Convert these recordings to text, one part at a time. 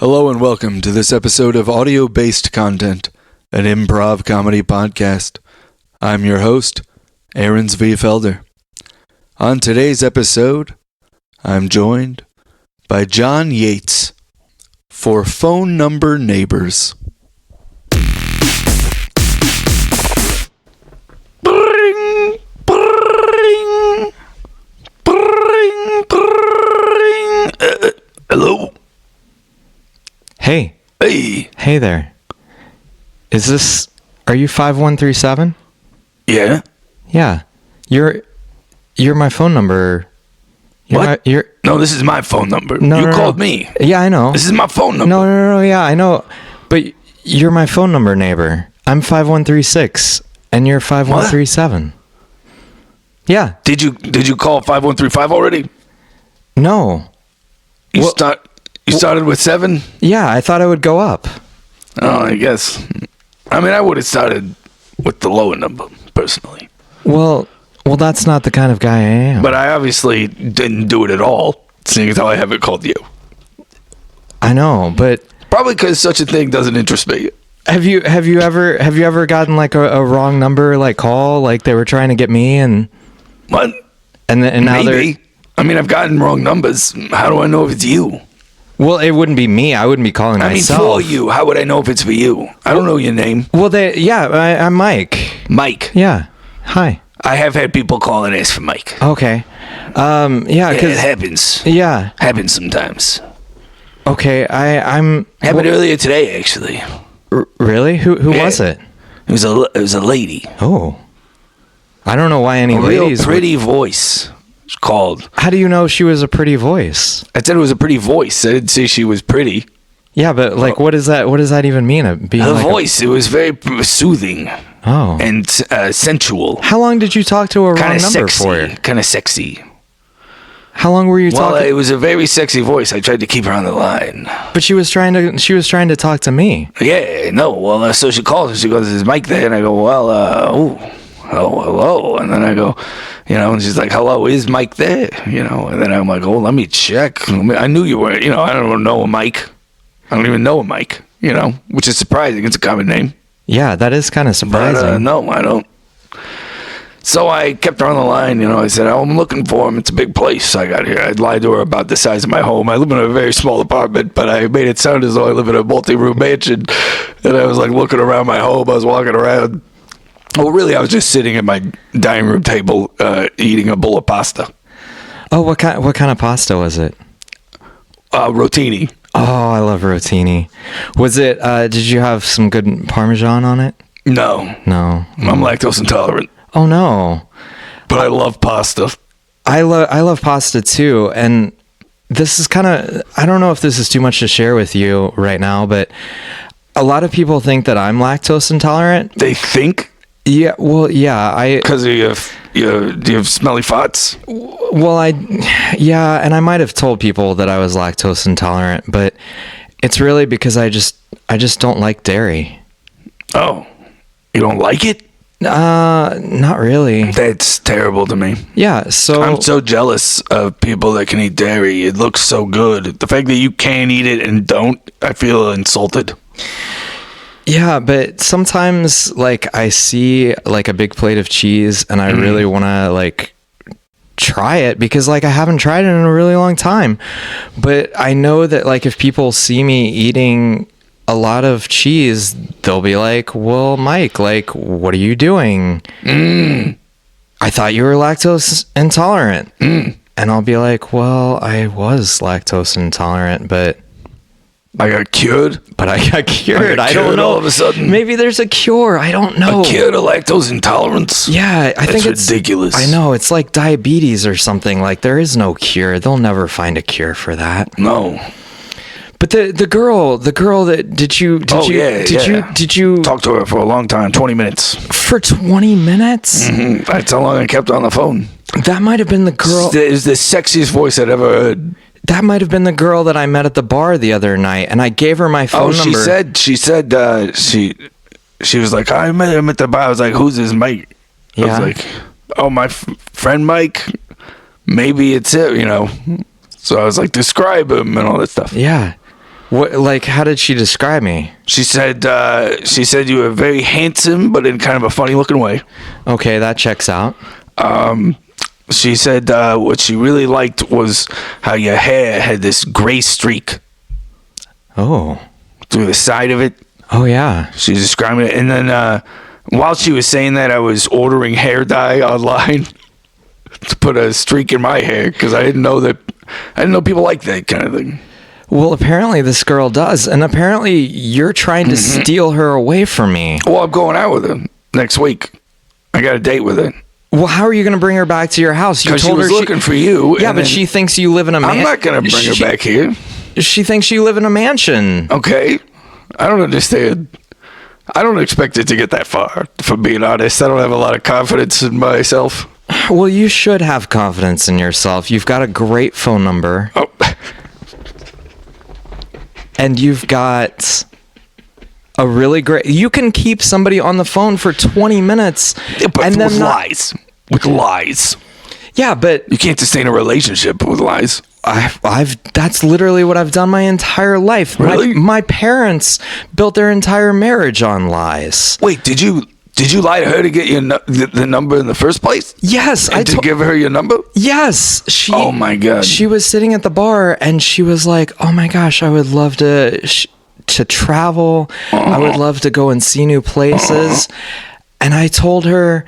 Hello and welcome to this episode of Audio-Based Content, an improv comedy podcast. I'm your host, Aaron V. Felder. On today's episode, I'm joined by John Yates for Phone Number Neighbors. Bring, bring, bring, bring. Hello? Hey. Hey. Hey there. Are you 5137? Yeah? Yeah. You're my phone number. What? No, this is my phone number. You called me. Yeah, I know. This is my phone number. No, yeah, I know. But you're my phone number neighbor. I'm 5136 and you're 5137. What? Yeah. Did you call 5135 already? No. You started with 7? Yeah, I thought it would go up. Oh, I guess. I mean, I would have started with the lower number, personally. Well, that's not the kind of guy I am. But I obviously didn't do it at all, seeing as how I haven't called you. I know, but probably because such a thing doesn't interest me. Have you ever gotten like a wrong number like call, like they were trying to get me and what? And now maybe. I mean, I've gotten wrong numbers. How do I know if it's you? Well, it wouldn't be me. I wouldn't be calling myself. I mean, for you. How would I know if it's for you? I don't know your name. Well, I'm Mike. Mike. Yeah. Hi. I have had people call and ask for Mike. Okay. Yeah, it happens. Yeah. Happens sometimes. Okay, I'm... Happened earlier today, actually. Really? Who was it? It was a lady. Oh. I don't know why any A ladies... real pretty voice. It's called. How do you know she was a pretty voice? I said it was a pretty voice. I didn't say she was pretty. Yeah, but like, what does that even mean? Her voice, it was very soothing. Oh. And sensual. How long did you talk to a wrong number for? Kind of sexy. How long were you talking? Well, it was a very sexy voice. I tried to keep her on the line. But she was trying to talk to me. Yeah, no. Well, so she calls and she goes, "Is Mike there?" And I go, "Well, hello." And then I go, and she's like, "Hello, is Mike there?" And then I'm like, "Oh, let me check." I knew you were, I don't know a Mike. I don't even know a Mike, which is surprising. It's a common name. Yeah, that is kind of surprising. But, no, I don't. So I kept her on the line, I said, I'm looking for him. It's a big place I got here. I lied to her about the size of my home. I live in a very small apartment, but I made it sound as though I live in a multi-room mansion. And I was like looking around my home. I was walking around. Well, really, I was just sitting at my dining room table eating a bowl of pasta. Oh, what kind of pasta was it? Rotini. Oh, I love rotini. Was it, did you have some good Parmesan on it? No. I'm lactose intolerant. Oh, no. But I love pasta. I love pasta, too. And this is kind of, I don't know if this is too much to share with you right now, but a lot of people think that I'm lactose intolerant. They think? Yeah, well, yeah. Because do you have smelly farts? Well, and I might have told people that I was lactose intolerant, but it's really because I just don't like dairy. Oh, you don't like it? Not really. That's terrible to me. Yeah, so I'm so jealous of people that can eat dairy. It looks so good. The fact that you can eat it and don't, I feel insulted. Yeah, but sometimes like I see like a big plate of cheese and I really want to like try it because like I haven't tried it in a really long time. But I know that like if people see me eating a lot of cheese, they'll be like, "Well, Mike, like what are you doing? I thought you were lactose intolerant." And I'll be like, "Well, I was lactose intolerant, but I got cured. I don't know. All of a sudden, maybe there's a cure. I don't know. A cure to lactose intolerance. Yeah, I think it's ridiculous. I know it's like diabetes or something. Like there is no cure. They'll never find a cure for that. No. But the girl that did you talk to her for a long time, 20 minutes. For 20 minutes? Mm-hmm. That's how long I kept her on the phone. That might have been the girl. It was the sexiest voice I'd ever heard. That might have been the girl that I met at the bar the other night, and I gave her my phone number. She said she was like, I met him at the bar. I was like, who's this Mike? Yeah. I was like, oh, my friend Mike. Maybe it's it, So I was like, describe him and all that stuff. Yeah. What? Like, how did she describe me? She said you were very handsome, but in kind of a funny looking way. Okay, that checks out. She said what she really liked was how your hair had this gray streak Oh. through the side of it. Oh, yeah. She's describing it. And then while she was saying that, I was ordering hair dye online to put a streak in my hair because I didn't know people like that kind of thing. Well, apparently this girl does. And apparently you're trying to steal her away from me. Well, I'm going out with her next week. I got a date with her. Well, how are you going to bring her back to your house? You Because she was looking for you. Yeah, but she thinks you live in a mansion. I'm not going to bring her back here. She thinks you live in a mansion. Okay. I don't understand. I don't expect it to get that far, if I'm being honest. I don't have a lot of confidence in myself. Well, you should have confidence in yourself. You've got a great phone number. Oh. And you've got a really great... You can keep somebody on the phone for 20 minutes. Yeah, but and with lies. With lies. Yeah, but... You can't sustain a relationship with lies. That's literally what I've done my entire life. Really? My parents built their entire marriage on lies. Wait, did you lie to her to get the number in the first place? Yes. And to give her your number? Yes. Oh my God. She was sitting at the bar and she was like, oh my gosh, I would love to travel. I would love to go and see new places. And I told her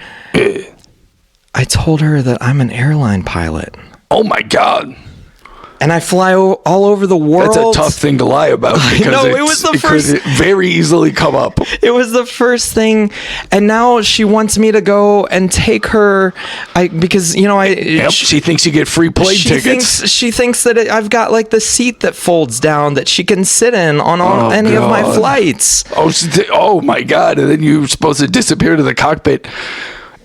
that I'm an airline pilot. Oh my God. And I fly all over the world. That's a tough thing to lie about. Because No, it was the first. It could very easily come up. It was the first thing, and now she wants me to go and take her. Because she thinks you get free plane tickets. She thinks that I've got like the seat that folds down that she can sit in on any of my flights. Oh my God! And then you're supposed to disappear to the cockpit.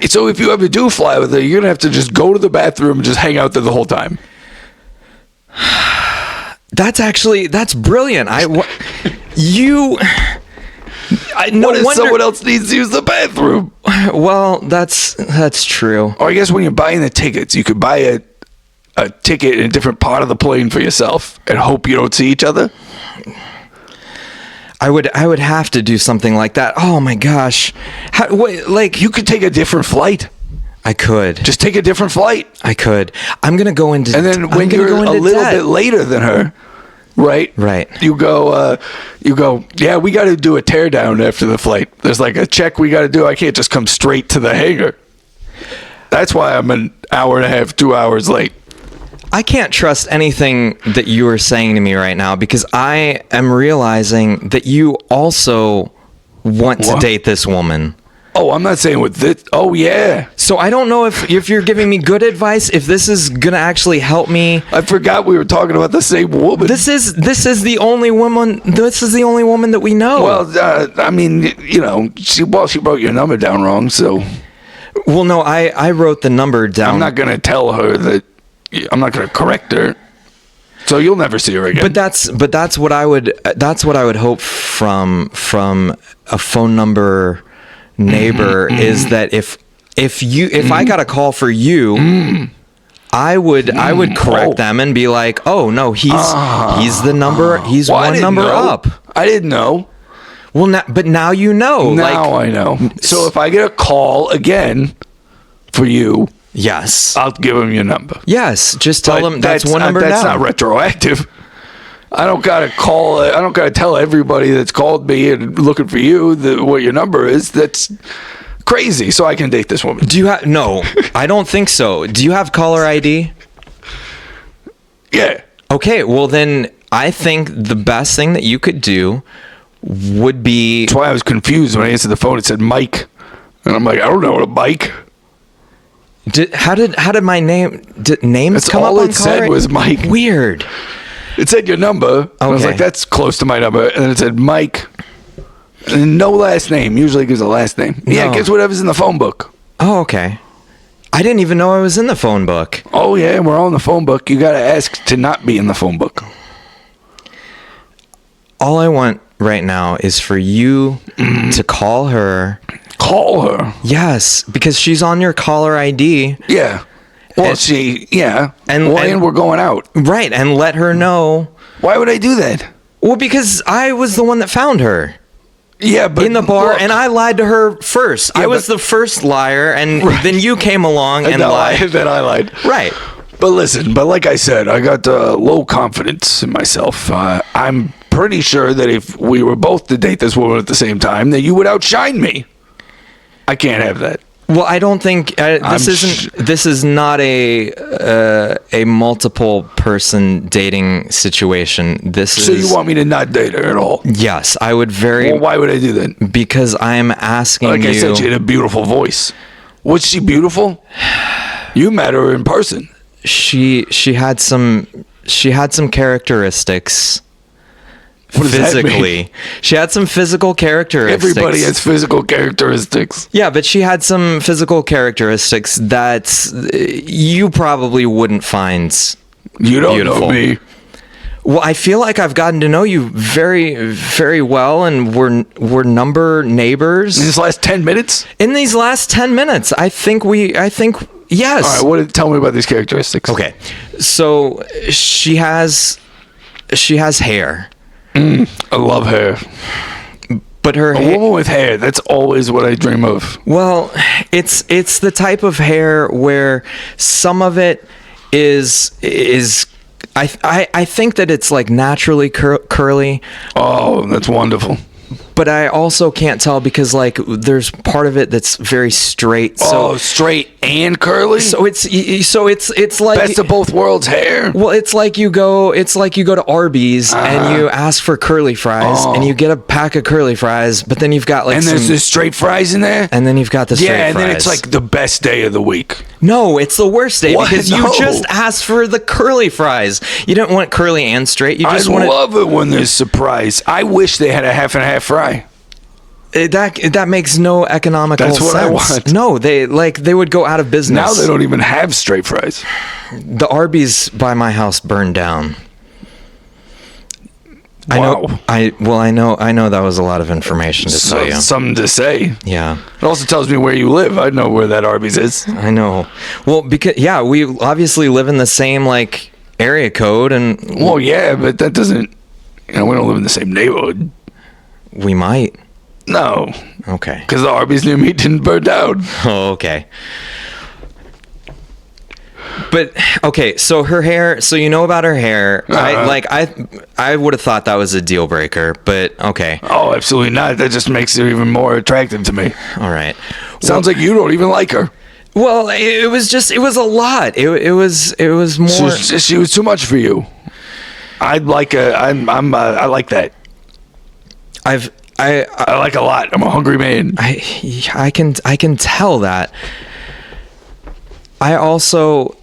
So if you ever do fly with her, you're gonna have to just go to the bathroom and just hang out there the whole time. That's brilliant. No wonder someone else needs to use the bathroom. Well, that's true. Or I guess when you're buying the tickets, you could buy a ticket in a different part of the plane for yourself and hope you don't see each other. I would have to do something like that. Oh my gosh. You could take a different flight. I could. Just take a different flight. I could. I'm going to go into... And then when you're a little bit later than her, right? Right. You go, yeah, we got to do a tear down after the flight. There's like a check we got to do. I can't just come straight to the hangar. That's why I'm an hour and a half, 2 hours late. I can't trust anything that you are saying to me right now because I am realizing that you also want to date this woman. Oh, I'm not saying with this. Oh, yeah. So I don't know if you're giving me good advice, if this is going to actually help me. I forgot we were talking about the same woman. This is the only woman. This is the only woman that we know. Well, I mean, she wrote your number down wrong, so. Well, no, I wrote the number down. I'm not going to tell her that. I'm not going to correct her. So you'll never see her again. But that's what I would hope from a phone number neighbor is that if I got a call for you, I would correct them and be like, oh no, he's the number, he's one number up. I didn't know. Well, but now you know. Now I know. So if I get a call again for you, yes, I'll give him your number. Yes, just tell them that's one number that's now. Not retroactive. I don't gotta call. I don't gotta tell everybody that's called me and looking for you what your number is. That's crazy. So I can date this woman. Do you have? No, I don't think so. Do you have caller ID? Yeah. Okay. Well, then I think the best thing that you could do would be. That's why I was confused when I answered the phone. It said Mike, and I'm like, I don't know what a Mike. How did my name? Did names That's come all up on it said caller? was Mike. Weird. It said your number. Okay. I was like, that's close to my number. And then it said Mike. And no last name. Usually it gives a last name. No. Yeah, guess whatever's in the phone book. Oh, okay. I didn't even know I was in the phone book. Oh, yeah, we're all in the phone book. You got to ask to not be in the phone book. All I want right now is for you to call her. Call her? Yes, because she's on your caller ID. Yeah. Well, and we're going out. Right, and let her know. Why would I do that? Well, because I was the one that found her Yeah, but in the bar, look, and I lied to her first. I was but- the first liar, and then you came along and no, lied. then I lied. Right. But listen, like I said, I got low confidence in myself. I'm pretty sure that if we were both to date this woman at the same time, that you would outshine me. I can't have that. Well, I don't think this is not a multiple person dating situation. This So is you want me to not date her at all? Yes, I would very Well, why would I do that? because I'm asking Like you. I said, she had a beautiful voice. Was she beautiful? You met her in person. She had some characteristics. What does that mean? Physically, she had some physical characteristics. Everybody has physical characteristics. Yeah, but she had some physical characteristics that you probably wouldn't find You don't beautiful. know me. Well, I feel like I've gotten to know you very, very well, and we're neighbors. In this last 10 minutes? In these last 10 minutes, I think yes. All right, tell me about these characteristics. Okay, so she has hair, I love hair. but her A hair. woman with hair, that's always what I dream of. Well, it's the type of hair where some of it is I think that it's like naturally curly, Oh, that's wonderful. but I also can't tell because like there's part of it that's very straight. So Straight and curly? it's like Best of both worlds hair? well, it's like you go to Arby's and you ask for curly fries and you get a pack of curly fries, but then you've got like And there's the straight fries in there? and then you've got the straight Yeah, and fries. then it's like the best day of the week. No, it's the worst day What? because you No. just asked for the curly fries. You didn't want curly and straight. You I just wanted love it when there's surprise. I wish they had a half and half fry. that makes no economical That's what sense. I want. No, they would go out of business. Now they don't even have straight fries. The Arby's by my house burned down. Wow. I know that was a lot of information to tell you. Something to say. Yeah. It also tells me where you live. I know where that Arby's is. I know. Well, because we obviously live in the same like area code, and Well, yeah, but that doesn't. We don't live in the same neighborhood. we might. No, Okay. because the Arby's near me didn't burn down. Oh, okay. But okay, so her hair. So you know about her hair. I would have thought that was a deal breaker, but okay. Oh, absolutely not. That just makes her even more attractive to me. All right. Sounds like you don't even like her. Well, it was a lot. It was more. She was too much for you. I like that. I like a lot. I'm a hungry man. I can tell that. I also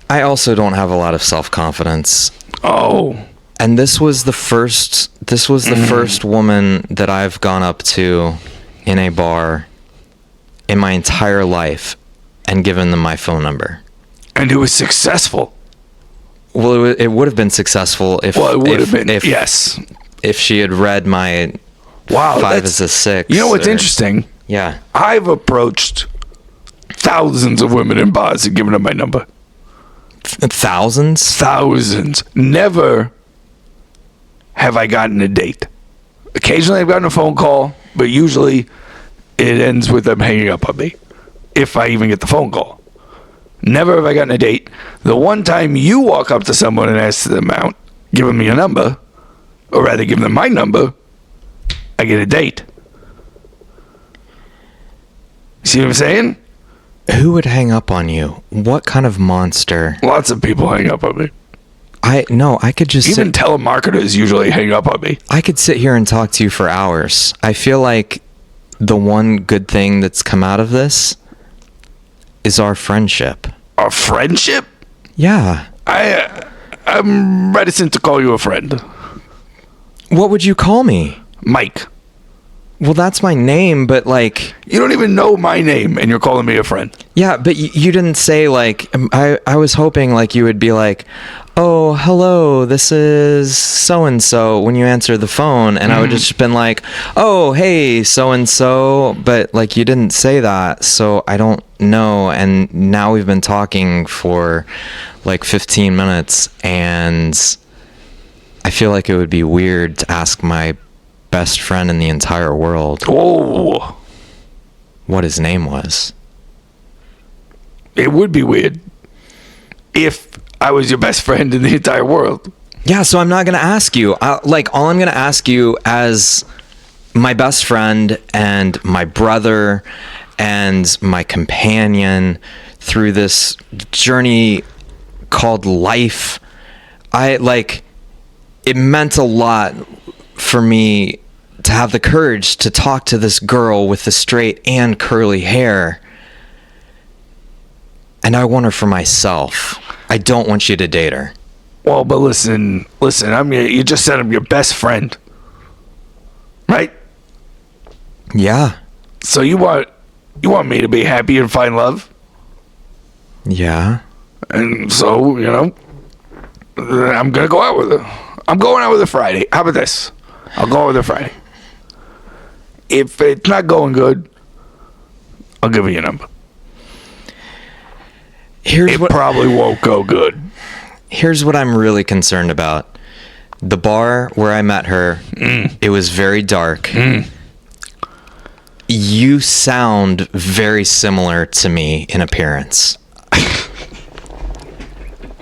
don't have a lot of self-confidence. Oh, And this was the first woman that I've gone up to in a bar in my entire life and given them my phone number. and it was successful. Well, it would have been successful if Well, it would have been. if, Yes. if she had read my Wow. 5 that's- is a 6. You know what's or- interesting? Yeah. I've approached thousands of women in bars and given them my number. Thousands? Thousands. Never have I gotten a date. Occasionally I've gotten a phone call, but usually it ends with them hanging up on me, if I even get the phone call. Never have I gotten a date. The one time you walk up to someone and ask them out, give them your number, or rather give them my number, I get a date. See what I'm saying? Who would hang up on you? What kind of monster? Lots of people hang up on me. I could just Even telemarketers usually hang up on me. I could sit here and talk to you for hours. I feel like the one good thing that's come out of this is our friendship. Our friendship? Yeah. I'm reticent to call you a friend. What would you call me? Mike. Well, that's my name, but like, You don't even know my name and you're calling me a friend. yeah, but you didn't say like, I was hoping like you would be like, oh, hello, this is so-and-so when you answer the phone. And I would just been like, oh, hey, so-and-so. But like, you didn't say that. So I don't know. And now we've been talking for like 15 minutes and I feel like it would be weird to ask my best friend in the entire world Oh, what his name was. it would be weird if I was your best friend in the entire world. Yeah, so I'm not going to ask you. All I'm going to ask you as my best friend and my brother and my companion through this journey called life, it meant a lot for me to have the courage to talk to this girl with the straight and curly hair. And I want her for myself. I don't want you to date her. Well, but listen, you just said I'm your best friend. Right? Yeah. So you want me to be happy and find love? Yeah. And so, I'm going to go out with her. I'm going out with her Friday. How about this? I'll go out with her Friday. If it's not going good, I'll give her your number. It probably won't go good. Here's what I'm really concerned about. The bar where I met her, it was very dark. You sound very similar to me in appearance.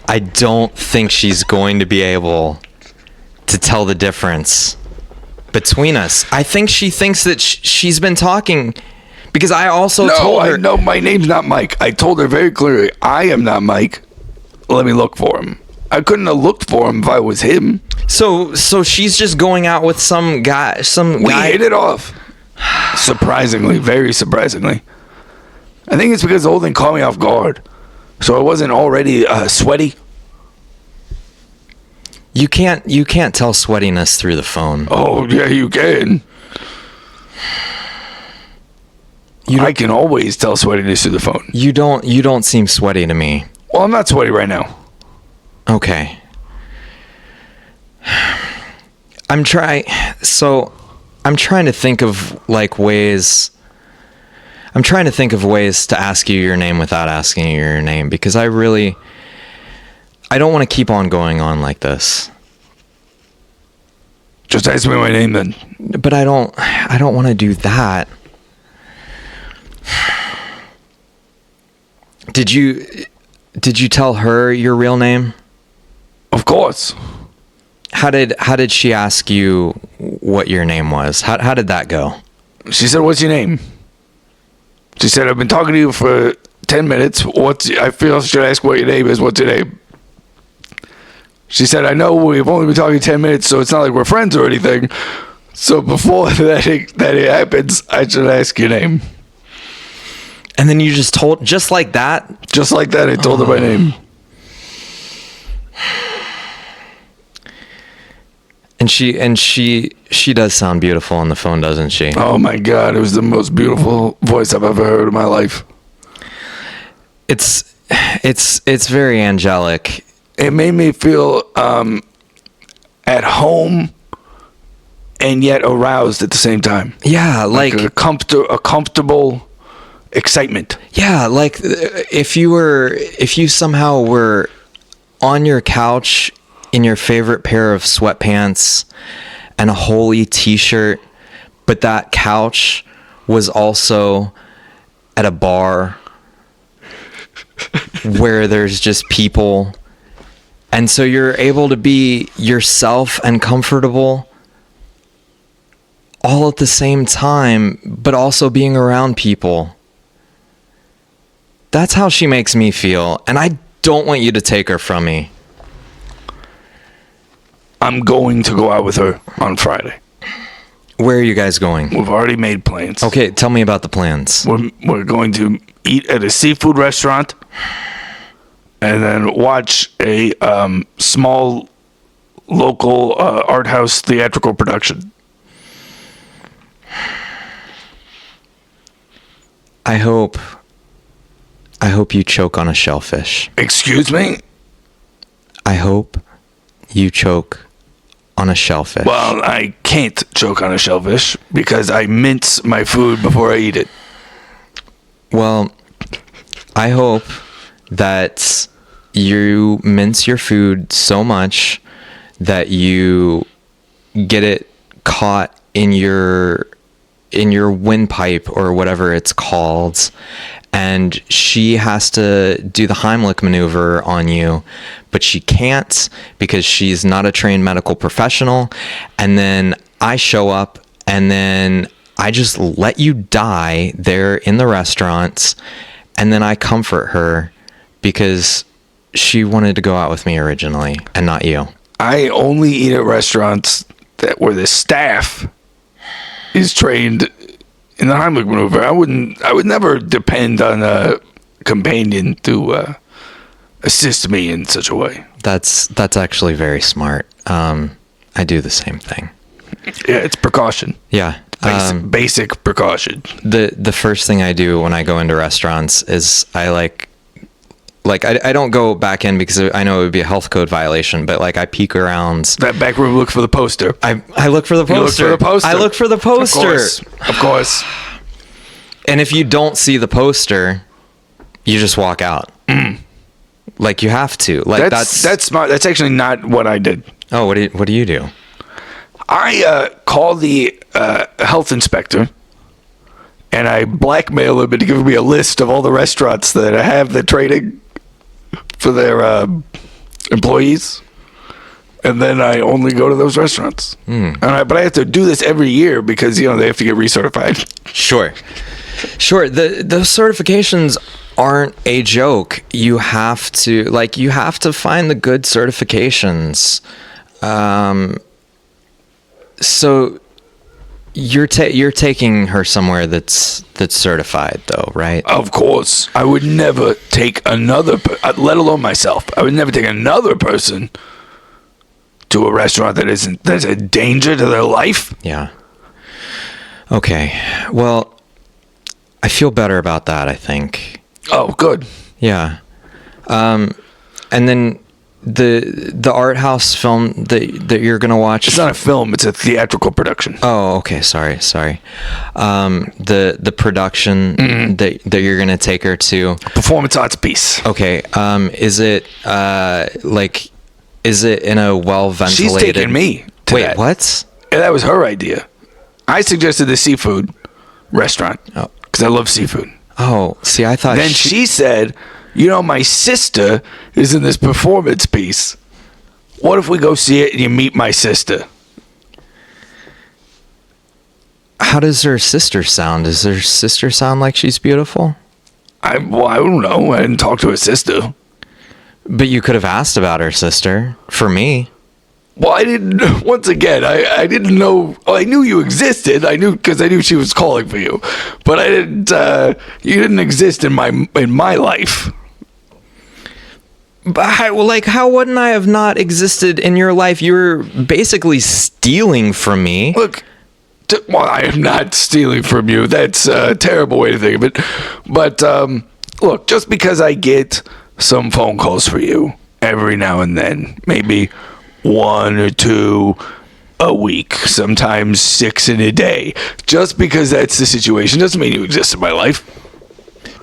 I don't think she's going to be able to tell the difference between us. I think she thinks that she's been talking because I also told her. No, my name's not Mike. I told her very clearly, I am not Mike. Let me look for him. I couldn't have looked for him if I was him. So she's just going out with some guy. We hit it off. Surprisingly, very surprisingly. I think it's because the whole thing caught me off guard. So I wasn't already sweaty. You can't tell sweatiness through the phone. Oh, yeah, you can. I can always tell sweatiness through the phone. You don't seem sweaty to me. Well, I'm not sweaty right now. Okay. I'm trying to think of ways. I'm trying to think of ways to ask you your name without asking you your name, because I don't want to keep on going on like this. Just ask me my name then. But I don't want to do that. Did you tell her your real name? Of course. How did she ask you what your name was? How did that go? She said, "What's your name?" She said, "I've been talking to you for 10 minutes. I feel I should ask what your name is. What's your name?" She said, "I know we've only been talking 10 minutes, so it's not like we're friends or anything. So before that happens, I should ask your name." And then you just told, just like that? Just like that, I told her my name. And she does sound beautiful on the phone, doesn't she? Oh my God, it was the most beautiful voice I've ever heard in my life. It's very angelic. It made me feel at home and yet aroused at the same time. Yeah, like a comfortable excitement. Yeah, like if you somehow were on your couch in your favorite pair of sweatpants and a holy t-shirt, but that couch was also at a bar where there's just people, and so you're able to be yourself and comfortable all at the same time, but also being around people. That's how she makes me feel, and I don't want you to take her from me. I'm going to go out with her on Friday. Where are you guys going? We've already made plans. Okay, tell me about the plans. We're going to eat at a seafood restaurant and then watch a small local art house theatrical production. I hope you choke on a shellfish. Excuse me? I hope you choke on a shellfish. Well, I can't choke on a shellfish because I mince my food before I eat it. Well, I hope that you mince your food so much that you get it caught in your windpipe or whatever it's called, and she has to do the Heimlich maneuver on you, but she can't because she's not a trained medical professional. And then I show up, and then I just let you die there in the restaurant, and then I comfort her because she wanted to go out with me originally and not you. I only eat at restaurants where the staff is trained in the Heimlich maneuver. I would never depend on a companion to assist me in such a way. That's actually very smart. I do the same thing. Yeah, it's precaution. Yeah. Basic precaution. The first thing I do when I go into restaurants is I I don't go back in because I know it would be a health code violation, but I peek around. That back room, look for the poster. I look for the poster. You look for the poster. I look for the poster. Of course. And if you don't see the poster, you just walk out. You have to. That's smart. That's actually not what I did. Oh, what do you do? I call the health inspector, and I blackmail him into giving me a list of all the restaurants that I have the training for their employees, and then I only go to those restaurants. But I have to do this every year because they have to get recertified. Sure. Those certifications aren't a joke. You have to find the good certifications. So you're taking her somewhere that's certified, though, right? Of course. I would never take another, let alone myself. I would never take another person to a restaurant that's a danger to their life. Yeah. Okay. Well, I feel better about that, I think. Oh, good. Yeah. And then the art house film that you're gonna watch. It's not a film; it's a theatrical production. Oh, okay. Sorry. The production that you're gonna take her to. Performance arts piece. Okay. Is it is it in a well ventilated? She's taking me to Wait, that. what? Yeah, that was her idea. I suggested the seafood restaurant because I love seafood. Oh, see, I thought. Then she said, my sister is in this performance piece. What if we go see it and you meet my sister? How does her sister sound? Does her sister sound like she's beautiful? I don't know. I didn't talk to her sister. But you could have asked about her sister. For me. Well, I didn't. Once again, I didn't know. Well, I knew you existed. I knew because I knew she was calling for you, but I didn't. You didn't exist in my life. But how wouldn't I have not existed in your life? You were basically stealing from me. Look, I am not stealing from you. That's a terrible way to think of it. But look, just because I get some phone calls for you every now and then, maybe 1 or 2 a week, sometimes 6 in a day. Just because that's the situation doesn't mean you exist in my life.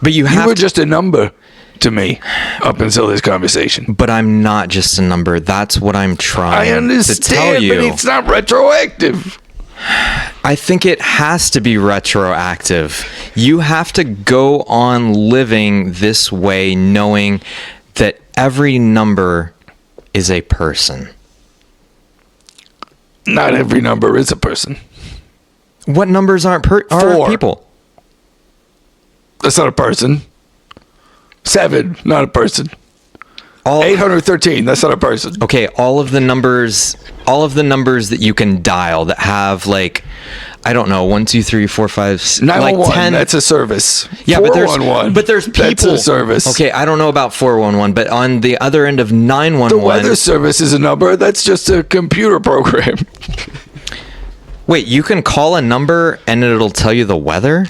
But you were just a number to me up until this conversation. But I'm not just a number. That's what I'm trying to tell you. But it's not retroactive. I think it has to be retroactive. You have to go on living this way knowing that every number is a person. Not every number is a person. What numbers aren't people? That's not a person. 7, not a person. 813, that's not a person. Okay, all of the numbers that you can dial that have I don't know, 1, 2, 3, 4, 5, 911, 10. that's a service. Yeah, 411, but there's people. That's a service. Okay, I don't know about 411, but on the other end of 911, the weather service is a number. That's just a computer program. Wait, you can call a number and it'll tell you the weather?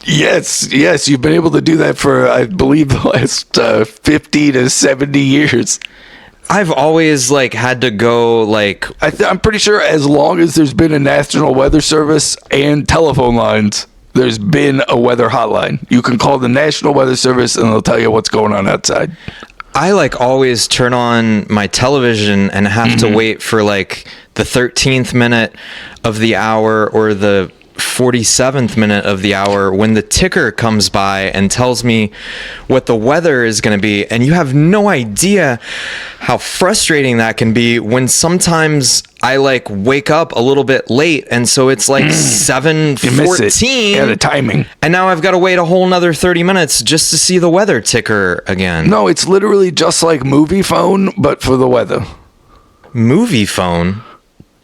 Yes, you've been able to do that for, I believe, the last 50 to 70 years. I've always had to go I'm pretty sure as long as there's been a National Weather Service and telephone lines, there's been a weather hotline. You can call the National Weather Service and they'll tell you what's going on outside. I like always turn on my television and have to wait for like the 13th minute of the hour or the 47th minute of the hour when the ticker comes by and tells me what the weather is going to be. And you have no idea how frustrating that can be when sometimes I like wake up a little bit late. And so it's like 7:14. Yeah, the timing. And now I've got to wait a whole nother 30 minutes just to see the weather ticker again. No, it's literally just like movie phone, but for the weather. Movie phone?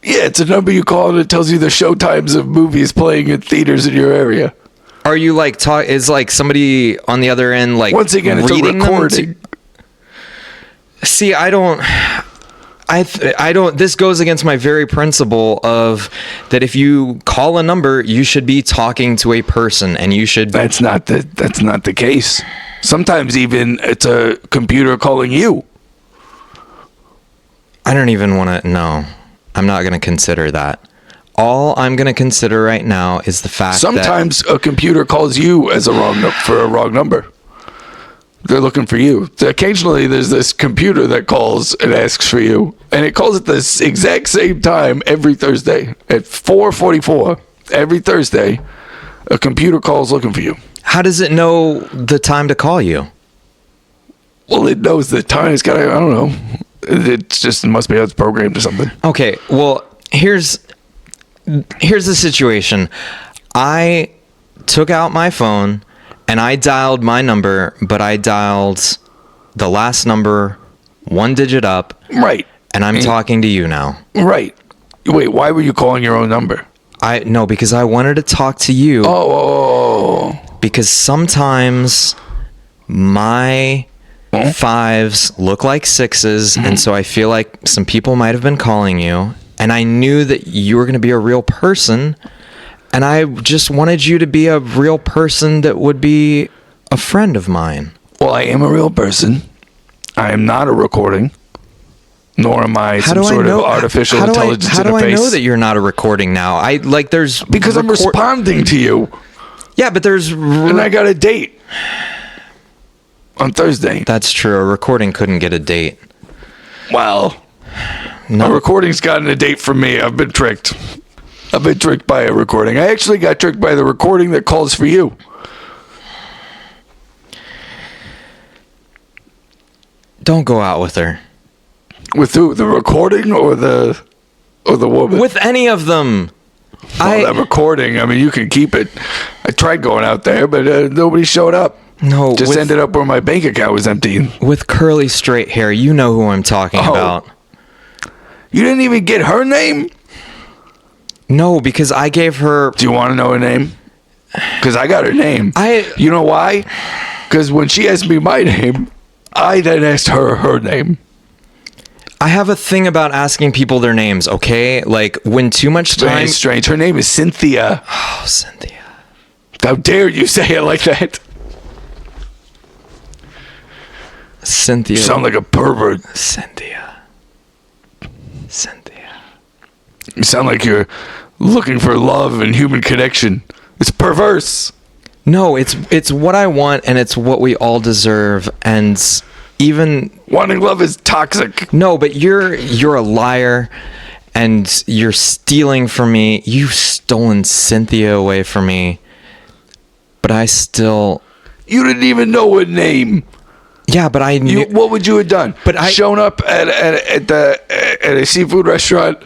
Yeah, it's a number you call and it tells you the show times of movies playing in theaters in your area. Are you like is like somebody on the other end like once again it's a reading recording? See, I don't. This goes against my very principle of that if you call a number, you should be talking to a person, and you should. That's not the case. Sometimes even it's a computer calling you. I don't even want to. No, I'm not going to consider that. All I'm going to consider right now is the fact sometimes a computer calls you as a wrong number. They're looking for you. Occasionally, there's this computer that calls and asks for you, and it calls at the exact same time every Thursday at 4:44. Every Thursday, a computer calls looking for you. How does it know the time to call you? Well, it knows the time. It's got. I don't know. It must be how it's programmed or something. Okay. Well, here's the situation. I took out my phone and I dialed my number, but I dialed the last number, one digit up. Right. And I'm talking to you now. Right. Wait, why were you calling your own number? No, because I wanted to talk to you. Oh. Because sometimes my fives look like sixes, and so I feel like some people might have been calling you, and I knew that you were going to be a real person, and I just wanted you to be a real person that would be a friend of mine. Well, I am a real person. I am not a recording, nor am I some sort of artificial intelligence interface. How do I know that you're not a recording now? Because I'm responding to you. Yeah, but and I got a date on Thursday. That's true. A recording couldn't get a date. Well, no. A recording's gotten a date from me. I've been tricked. I've been tricked by a recording. I actually got tricked by the recording that calls for you. Don't go out with her. With who? The recording or the woman? With any of them. That recording, I mean, you can keep it. I tried going out there, but nobody showed up. No. Just ended up where my bank account was empty. With curly straight hair. You know who I'm talking about. You didn't even get her name? No, because I gave her... Do you want to know her name? Because I got her name. You know why? Because when she asked me my name, I then asked her name. I have a thing about asking people their names, okay? Like, when too much time... Very strange. Her name is Cynthia. Oh, Cynthia. How dare you say it like that? Cynthia. You sound like a pervert. Cynthia. You sound like you're looking for love and human connection. It's perverse. No, it's what I want, and it's what we all deserve, and even... Wanting love is toxic. No, but you're a liar, and you're stealing from me. You've stolen Cynthia away from me, but I still... You didn't even know her name. Yeah, but I knew... What would you have done? Shown up at a seafood restaurant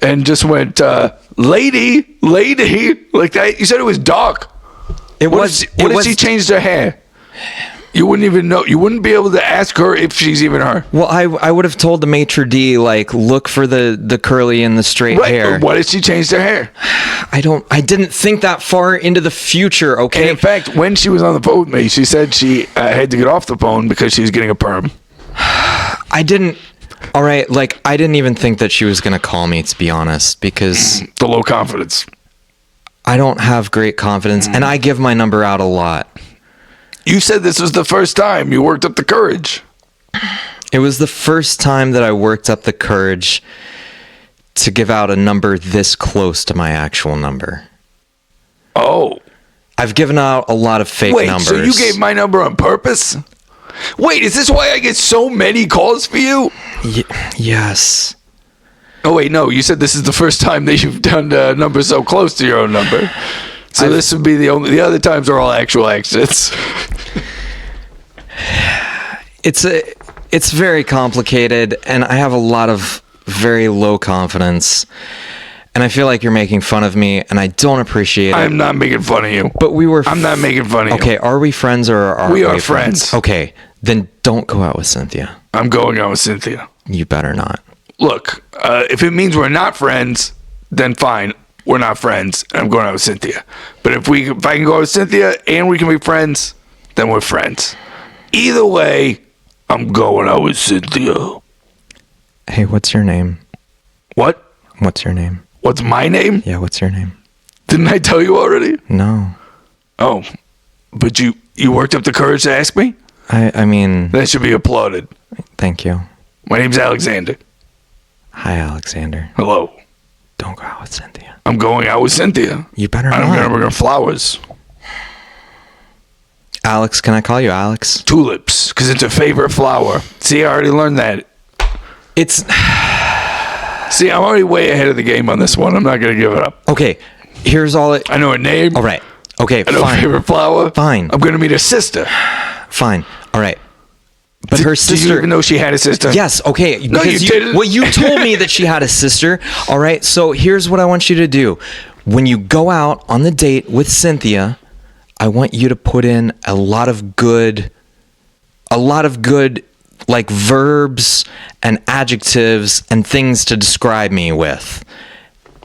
and just went, lady, like that? You said it was dark. What if she changed her hair? You wouldn't even know. You wouldn't be able to ask her if she's even her. Well, I would have told the maitre d', like, look for the curly and the straight hair. What if she changed her hair? I didn't think that far into the future, okay? And in fact, when she was on the phone with me, she said she had to get off the phone because she was getting a perm. I didn't even think that she was going to call me, to be honest, because... The low confidence. I don't have great confidence, and I give my number out a lot. You said this was the first time you worked up the courage. It was the first time that I worked up the courage to give out a number this close to my actual number. Oh. I've given out a lot of fake numbers. So you gave my number on purpose? Wait, is this why I get so many calls for you? Yes. Oh, wait, no. You said this is the first time that you've done a number so close to your own number. So this would be the other times are all actual accidents. It's very complicated, and I have a lot of very low confidence, and I feel like you're making fun of me, and I don't appreciate it. I'm not making fun of you. But I'm not making fun of you. Okay, are we friends or are we are friends? Okay, then don't go out with Cynthia. I'm going out with Cynthia. You better not. Look, if it means we're not friends, then fine. We're not friends, and I'm going out with Cynthia. But if I can go out with Cynthia and we can be friends, then we're friends. Either way, I'm going out with Cynthia. Hey, what's your name? What? What's your name? What's my name? Yeah, what's your name? Didn't I tell you already? No. Oh, but you worked up the courage to ask me? I mean... That should be applauded. Thank you. My name's Alexander. Hi, Alexander. Hello. Don't go out with Cynthia. I'm going out with Cynthia. You better not. I'm going to bring her flowers. Alex, can I call you Alex? Tulips, because it's her favorite flower. See, I already learned that. See, I'm already way ahead of the game on this one. I'm not going to give it up. Okay, here's all it... I know her name. All right. Okay, I know her favorite flower. Fine. I'm going to meet her sister. Fine. All right. But her sister... Did you even know she had a sister? Yes, okay. No, you didn't. Well, you told me that she had a sister. All right, so here's what I want you to do. When you go out on the date with Cynthia, I want you to put in a lot of good, like, verbs and adjectives and things to describe me with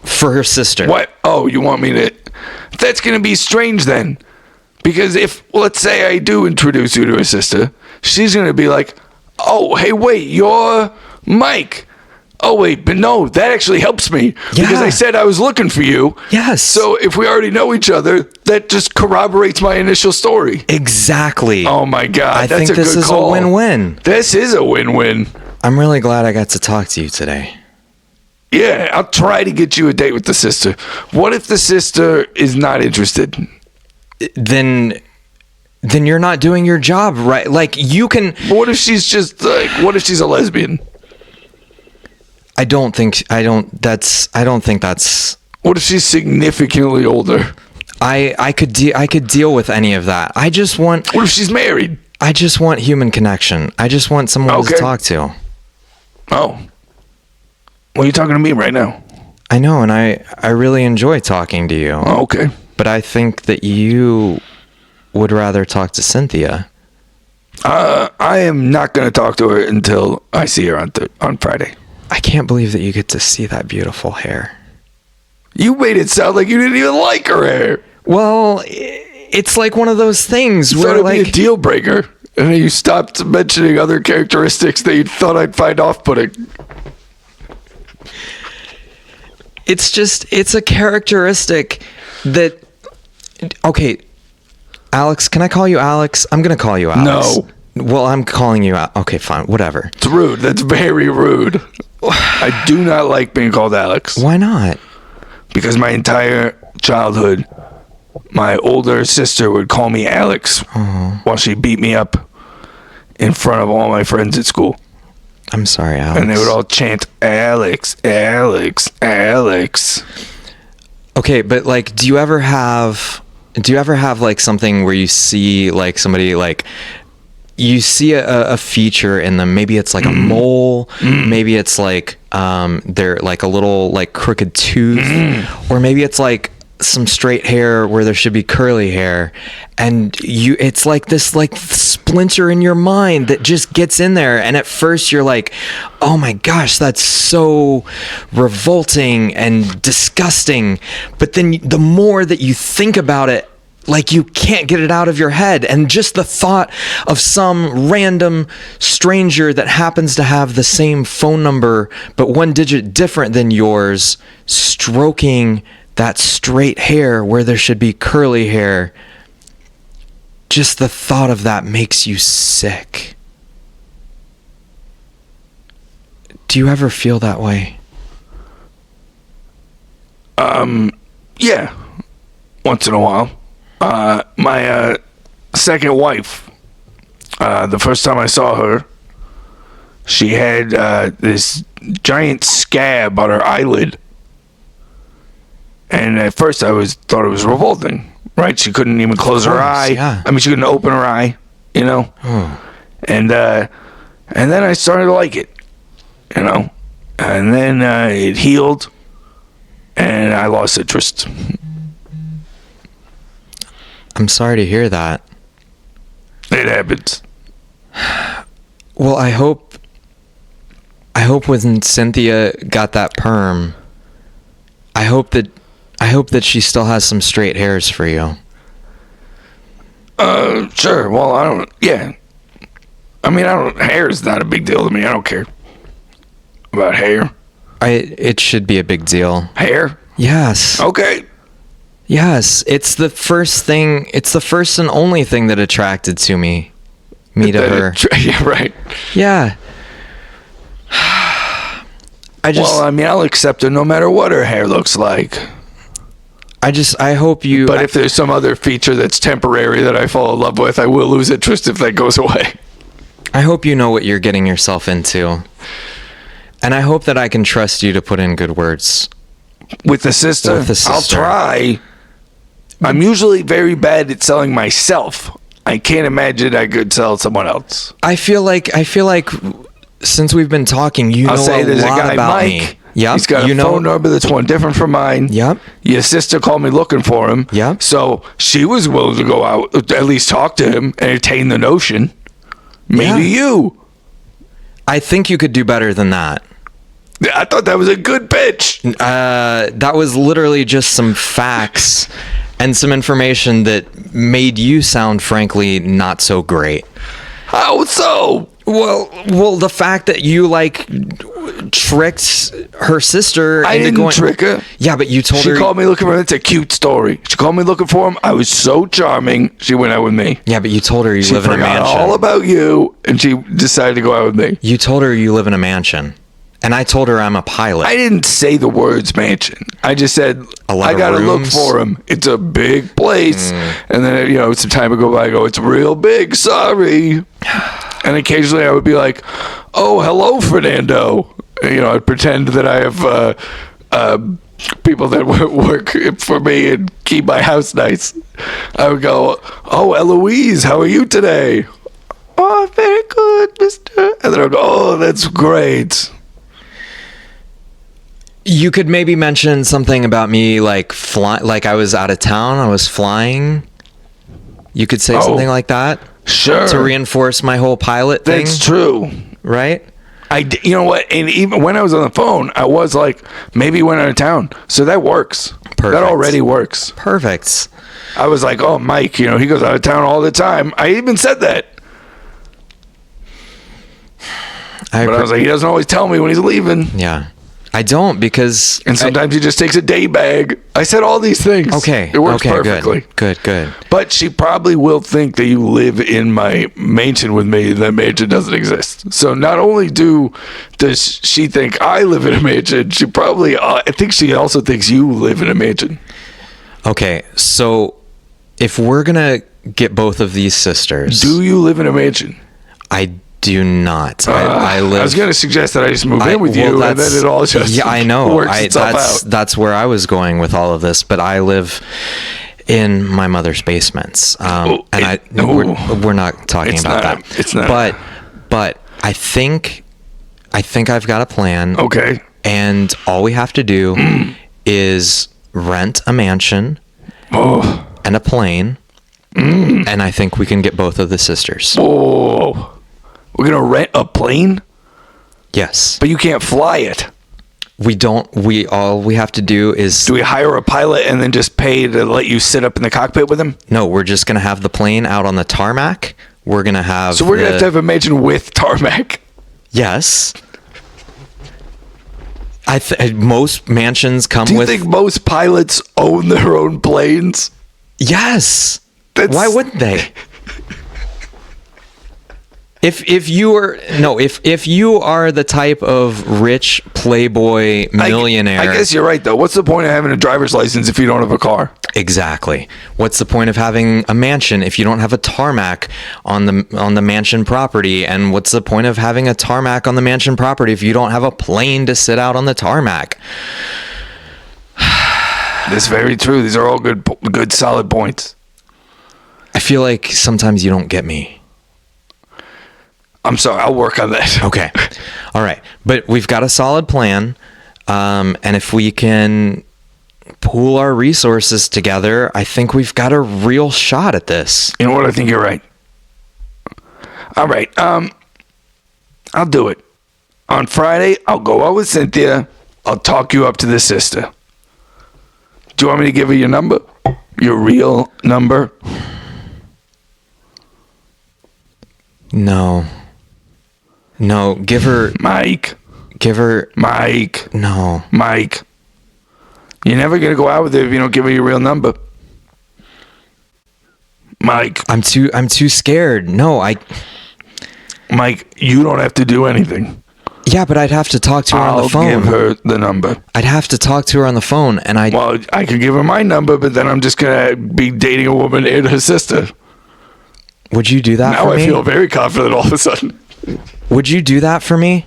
for her sister. What? Oh, you want me to... That's going to be strange then. Because if, let's say I do introduce you to her sister, she's going to be like, oh, hey, wait, you're Mike. Oh, wait, but no, that actually helps me. Yeah. Because I said I was looking for you. Yes. So if we already know each other, that just corroborates my initial story. Exactly. Oh, my God. I That's think this is call. a win-win. This is a win-win. I'm really glad I got to talk to you today. Yeah, I'll try to get you a date with the sister. What if the sister is not interested? Then you're not doing your job right. Like, you can... But what if she's just like, what if she's a lesbian? I don't think that's... What if she's significantly older? I could deal with any of that. I just want... What if she's married? I just want human connection. I just want someone to talk to. Oh. Well, you're talking to me right now. I know, and I really enjoy talking to you. Oh, okay. But I think that you would rather talk to Cynthia. I am not going to talk to her until I see her on Friday. I can't believe that you get to see that beautiful hair. You made it sound like you didn't even like her hair. Well, it's like one of those things where it'd be a deal breaker, and then you stopped mentioning other characteristics that you thought I'd find off-putting. It's a characteristic that... Okay, Alex, can I call you Alex? I'm going to call you Alex. No. Well, I'm calling you out. Okay, fine, whatever. It's rude. That's very rude. I do not like being called Alex. Why not? Because my entire childhood, my older sister would call me Alex while she beat me up in front of all my friends at school. I'm sorry, Alex. And they would all chant, Alex, Alex, Alex. Okay, but like, do you ever have like something where you see like somebody, like you see a feature in them? Maybe it's like a mole, maybe it's like they're like a little like crooked tooth, or maybe it's like some straight hair where there should be curly hair, and it's like this like splinter in your mind that just gets in there, and at first you're like, oh my gosh, that's so revolting and disgusting, but then the more that you think about it, like you can't get it out of your head, and just the thought of some random stranger that happens to have the same phone number but one digit different than yours stroking that straight hair where there should be curly hair, just the thought of that makes you sick. Do you ever feel that way? Yeah, once in a while. My second wife, the first time I saw her, she had this giant scab on her eyelid. And at first I thought it was revolting, right? She couldn't even close her eye. Yeah. I mean, she couldn't open her eye, you know? And then I started to like it, you know? And then it healed, and I lost interest. I'm sorry to hear that. It happens. Well, I hope when Cynthia got that perm, I hope that she still has some straight hairs for you. Sure. Well, hair is not a big deal to me. I don't care about hair. It should be a big deal. Hair? Yes. Okay. Yes. It's the first and only thing that attracted me to her. Yeah, right. Yeah. I'll accept her no matter what her hair looks like. I hope you... But if there's some other feature that's temporary that I fall in love with, I will lose interest if that goes away. I hope you know what you're getting yourself into. And I hope that I can trust you to put in good words. With the sister? I'll try. I'm usually very bad at selling myself. I can't imagine I could sell someone else. I feel like since we've been talking, you know a lot about me. Yep. He's got a phone number that's one different from mine. Yep. Your sister called me looking for him. Yep. So she was willing to go out, at least talk to him, entertain the notion. Maybe you. I think you could do better than that. I thought that was a good pitch. That was literally just some facts and some information that made you sound, frankly, not so great. How so? Well, the fact that you tricked her sister. I didn't trick her. Yeah, but you told her. She called me looking for him. It's a cute story. She called me looking for him. I was so charming. She went out with me. Yeah, but you told her you live in a mansion. She forgot all about you, and she decided to go out with me. You told her you live in a mansion. And I told her I'm a pilot. I didn't say the words mansion. I just said, I got to look for him. It's a big place. And then, some time would go by, I go, it's real big. Sorry. And occasionally I would be like, oh, hello, Fernando. I'd pretend that I have people that work for me and keep my house nice. I would go, oh, Eloise, how are you today? Oh, very good, mister. And then I would go, oh, that's great. You could maybe mention something about me, like I was out of town, I was flying. You could say something like that. Sure. To reinforce my whole pilot thing. That's true. Right? You know what? And even when I was on the phone, I was like, maybe he went out of town. So that works. Perfect. That already works. Perfect. I was like, oh, Mike, he goes out of town all the time. I even said that. But I was like, he doesn't always tell me when he's leaving. Yeah. I don't because... And sometimes he just takes a day bag. I said all these things. Okay. It works perfectly. Good. But she probably will think that you live in my mansion with me. That mansion doesn't exist. So not only does she think I live in a mansion, she probably... I think she also thinks you live in a mansion. Okay. So if we're going to get both of these sisters... Do you live in a mansion? I do not. I live. I was going to suggest that I just move in with you, and then it all just I know. Works itself out. That's where I was going with all of this. But I live in my mother's basements, we're not talking about that. It's not. But I think I've got a plan. Okay. And all we have to do is rent a mansion and a plane, and I think we can get both of the sisters. Oh. We're going to rent a plane? Yes. But you can't fly it. All we have to do is... Do we hire a pilot and then just pay to let you sit up in the cockpit with him? No, we're just going to have the plane out on the tarmac. We're going to have... So we're going to have a mansion with tarmac? Yes. Most mansions come with... Do you think most pilots own their own planes? Yes. Why wouldn't they? If you are the type of rich playboy millionaire, I guess you're right though. What's the point of having a driver's license if you don't have a car? Exactly. What's the point of having a mansion if you don't have a tarmac on the mansion property? And what's the point of having a tarmac on the mansion property if you don't have a plane to sit out on the tarmac? That's very true. These are all good, solid points. I feel like sometimes you don't get me. I'm sorry. I'll work on that. Okay. All right. But we've got a solid plan. And if we can pool our resources together, I think we've got a real shot at this. You know what? I think you're right. All right. I'll do it. On Friday, I'll go out with Cynthia. I'll talk you up to the sister. Do you want me to give her your number? Your real number? No, give her... Mike. Give her... Mike. No. Mike. You're never going to go out with her if you don't give her your real number. Mike. I'm too scared. No, Mike, you don't have to do anything. Yeah, but I'd have to talk to her on the phone. I'll give her the number. I'd have to talk to her on the phone, and Well, I could give her my number, but then I'm just going to be dating a woman and her sister. Would you do that for me? Now I feel very confident all of a sudden. Would you do that for me?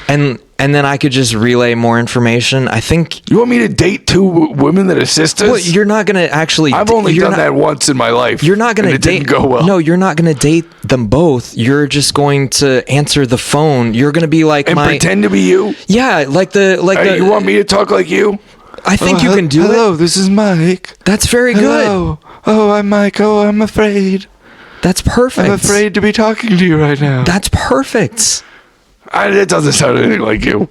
And then I could just relay more information. I think... You want me to date two women that are sisters? Well, you're not going to actually... I've only done that once in my life. You're not going to date... It didn't go well. No, you're not going to date them both. You're just going to answer the phone. You're going to be like and pretend to be you? Yeah, You want me to talk like you? I think you can do it. Hello, this is Mike. That's very good. Oh, I'm Mike. Oh, I'm afraid. That's perfect. I'm afraid to be talking to you right now. That's perfect. It doesn't sound anything like you.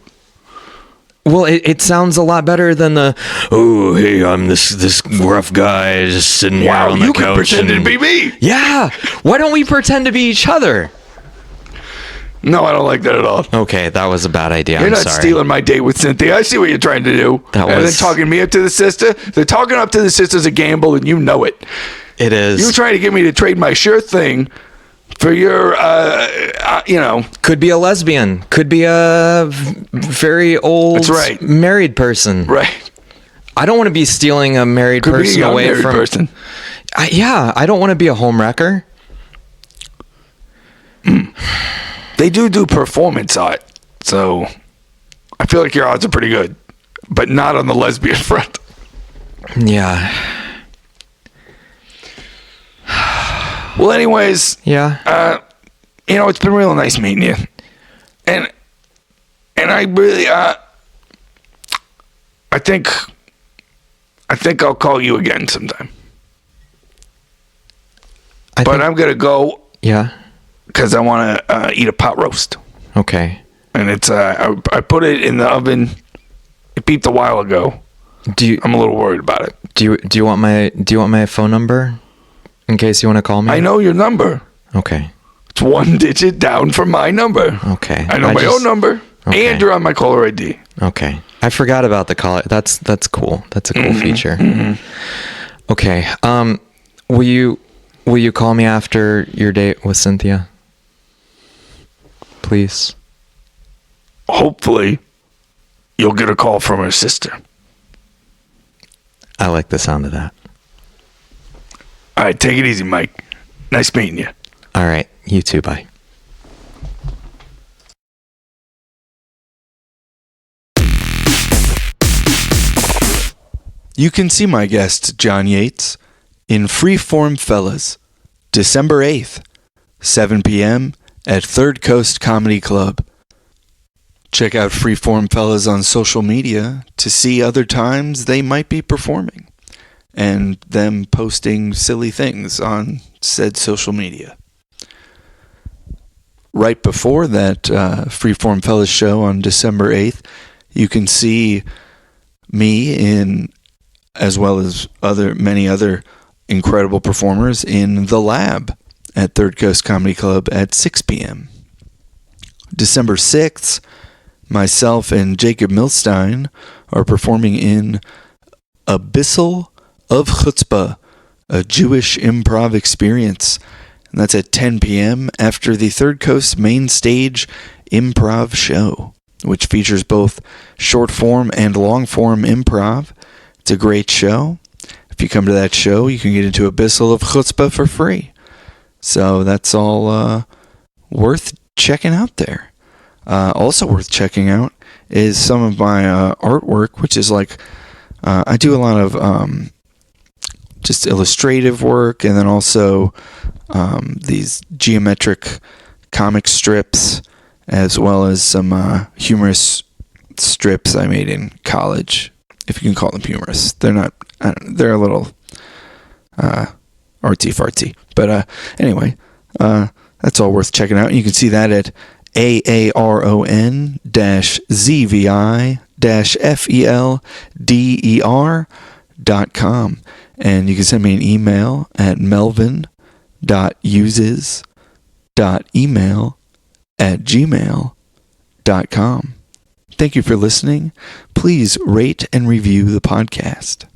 Well, it sounds a lot better than the, oh, hey, I'm this rough guy just sitting here on the couch. Wow, you can pretend to be me. Yeah. Why don't we pretend to be each other? No, I don't like that at all. Okay, that was a bad idea. You're not stealing my date with Cynthia. I see what you're trying to do. And then talking me up to the sister. The talking up to the sister's a gamble, and you know it. It is. You're trying to get me to trade my sure thing for your, Could be a lesbian. Could be a very old That's right. married person. Right. I don't want to be stealing a married Could person be a young away married from... person. I don't want to be a home wrecker. They do performance art, so I feel like your odds are pretty good, but not on the lesbian front. Yeah. Well, anyways, yeah. It's been real nice meeting you, and I really, I think I'll call you again sometime. But I'm gonna go. Yeah. Because I want to eat a pot roast. Okay. And it's I put it in the oven. It beeped a while ago. I'm a little worried about it. Do you want my phone number in case you want to call me? I know your number. Okay. It's one digit down from my number. Okay. I know my own number. Okay. And you're on my caller ID. Okay. I forgot about the caller. That's cool. That's a cool feature. Mm-hmm. Okay. Will you call me after your date with Cynthia? Please. Hopefully, you'll get a call from her sister. I like the sound of that. All right, take it easy, Mike. Nice meeting you. All right, you too. Bye. You can see my guest, John Yates, in Freeform Fellas, December 8th, 7 p.m. at Third Coast Comedy Club. Check out Freeform Fellas on social media to see other times they might be performing and them posting silly things on said social media. Right before that Freeform Fellas show on December 8th, you can see me as well as many other incredible performers in The Lab at Third Coast Comedy Club at 6 p.m. December 6th, myself and Jacob Milstein are performing in Abyssal of Chutzpah, a Jewish improv experience And that's at 10 p.m. after the Third Coast Main Stage Improv Show, which features both short form and long form improv. It's a great show. If you come to that show, you can get into a bissel of chutzpah for free. So that's all worth checking out there. Also worth checking out is some of my artwork, which is like, I do a lot of just illustrative work, and then also these geometric comic strips, as well as some humorous strips I made in college, if you can call them humorous. They're not, they're a little artsy-fartsy. But anyway, that's all worth checking out. You can see that at aaron-zvi-felder.com. And you can send me an email at melvin.uses.email@gmail.com. Thank you for listening. Please rate and review the podcast.